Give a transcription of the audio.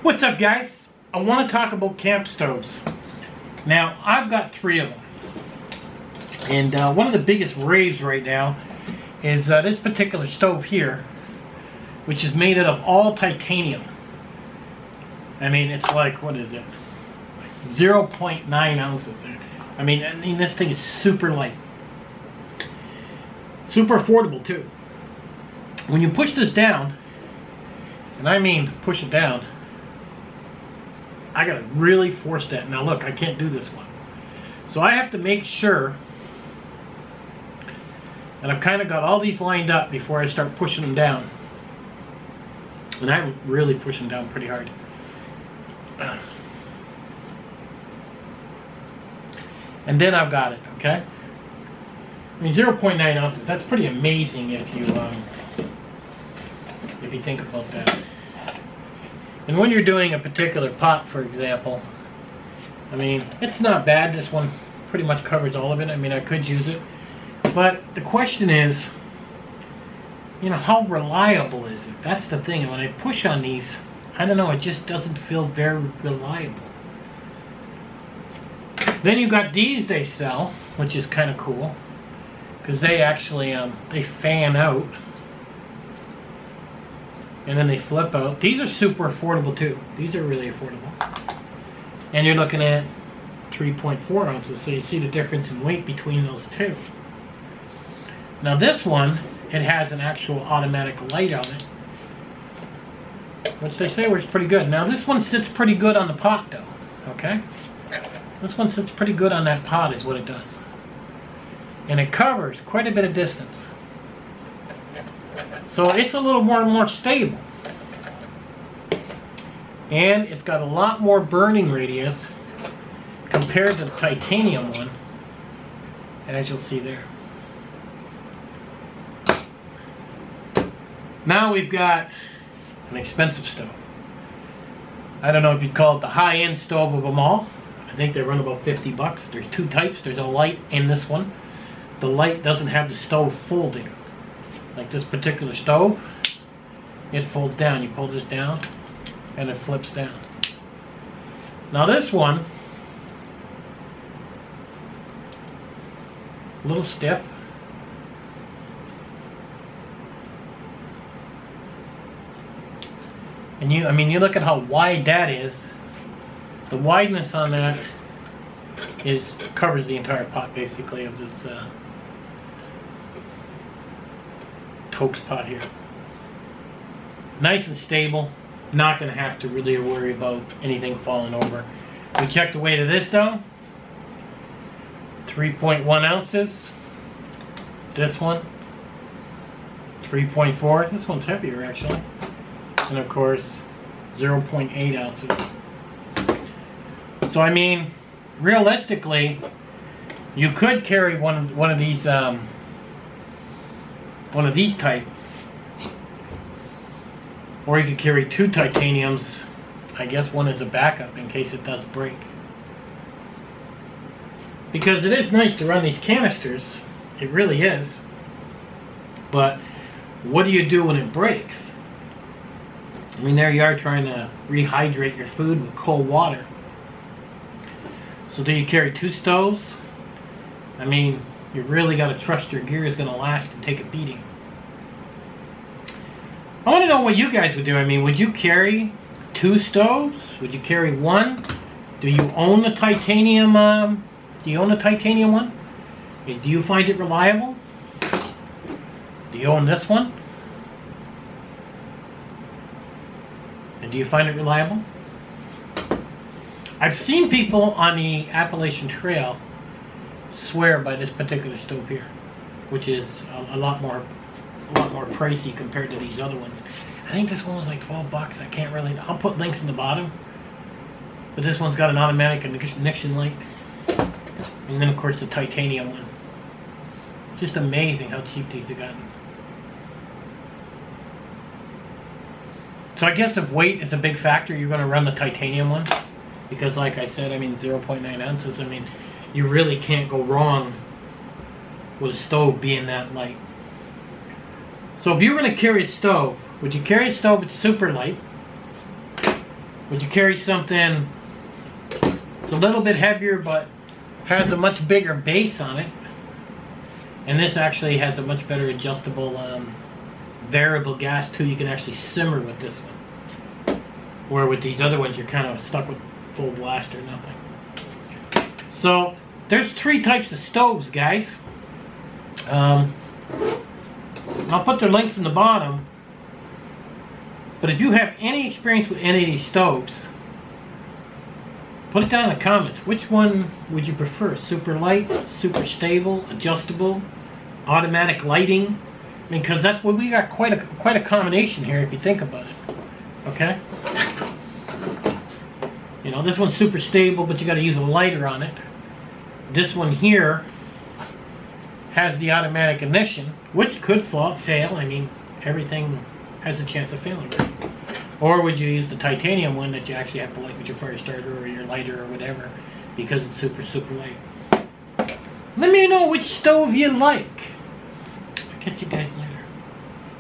What's up, guys? I want to talk about camp stoves. Now, I've got 3 of them. And one of the biggest raves right now is this particular stove here, which is made out of all titanium. I mean, it's like, what is it? 0.9 ounces. I mean, this thing is super light. Super affordable, too. When you push this down, and I mean push it down, I gotta really force that. Now look, I can't do this one. So I have to make sure that I've kind of got all these lined up before I start pushing them down. And I'm really pushing down pretty hard. And then I've got it, okay? I mean, 0.9 ounces, that's pretty amazing if you think about that. And when you're doing a particular pot, for example, I mean, it's not bad. This one pretty much covers all of it. I mean, I could use it. But the question is, you know, how reliable is it? That's the thing. And when I push on these, I don't know, it just doesn't feel very reliable. Then you've got these they sell, which is kind of cool, because they actually, they fan out. And then they flip out. These are super affordable too. These are really affordable. And you're looking at 3.4 ounces. So you see the difference in weight between those two. Now this one, it has an actual automatic light on it, which they say works pretty good. Now this one sits pretty good on the pot though. Okay? This one sits pretty good on that pot is what it does. And it covers quite a bit of distance. So it's a little more stable. And it's got a lot more burning radius compared to the titanium one, as you'll see there. Now we've got an expensive stove. I don't know if you'd call it the high-end stove of them all. I think they run about 50 bucks. There's 2 types. There's a light in this one. The light doesn't have the stove folding. Like this particular stove, it folds down. You pull this down and it flips down. Now this one, a little stiff. And you look at how wide that is. The wideness on that covers the entire pot basically of this Tokes pot here. Nice and stable. Not going to have to really worry about anything falling over. We checked the weight of this though. 3.1 ounces. This one 3.4. This one's heavier actually. And of course 0.8 ounces. So I mean, realistically, you could carry one of these type, or you could carry 2 titaniums. I guess one is a backup in case it does break. Because it is nice to run these canisters, it really is. But what do you do when it breaks? I mean, there you are trying to rehydrate your food with cold water. So do you carry 2 stoves? I mean, you really got to trust your gear is going to last and take a beating. I want to know what you guys would do. I mean, would you carry 2 stoves? Would you carry 1? Do you own the titanium? Do you own the titanium one? Do you find it reliable? Do you own this one? And do you find it reliable? I've seen people on the Appalachian Trail swear by this particular stove here, which is a lot more pricey compared to these other ones. I think this one was like 12 bucks. I can't really, I'll put links in the bottom. But this one's got an automatic ignition light. And then of course the titanium one. Just amazing how cheap these have gotten. So I guess if weight is a big factor, you're going to run the titanium one. Because like I said, I mean 0.9 ounces, I mean, you really can't go wrong with a stove being that light. So if you were going to carry a stove, would you carry a stove that's super light? Would you carry something it's a little bit heavier but has a much bigger base on it? And this actually has a much better adjustable variable gas too. You can actually simmer with this one. Where with these other ones you're kind of stuck with full blast or nothing. So there's 3 types of stoves, guys. I'll put their links in the bottom. But if you have any experience with any of these stoves, put it down in the comments. Which one would you prefer? Super light, super stable, adjustable, automatic lighting? I mean, because that's what we got quite a combination here if you think about it. Okay? You know, this one's super stable, but you got to use a lighter on it. This one here has the automatic ignition, which could fail. I mean, everything has a chance of failing. Or would you use the titanium one that you actually have to light with your fire starter or your lighter or whatever, because it's super, super light. Let me know which stove you like. I'll catch you guys later.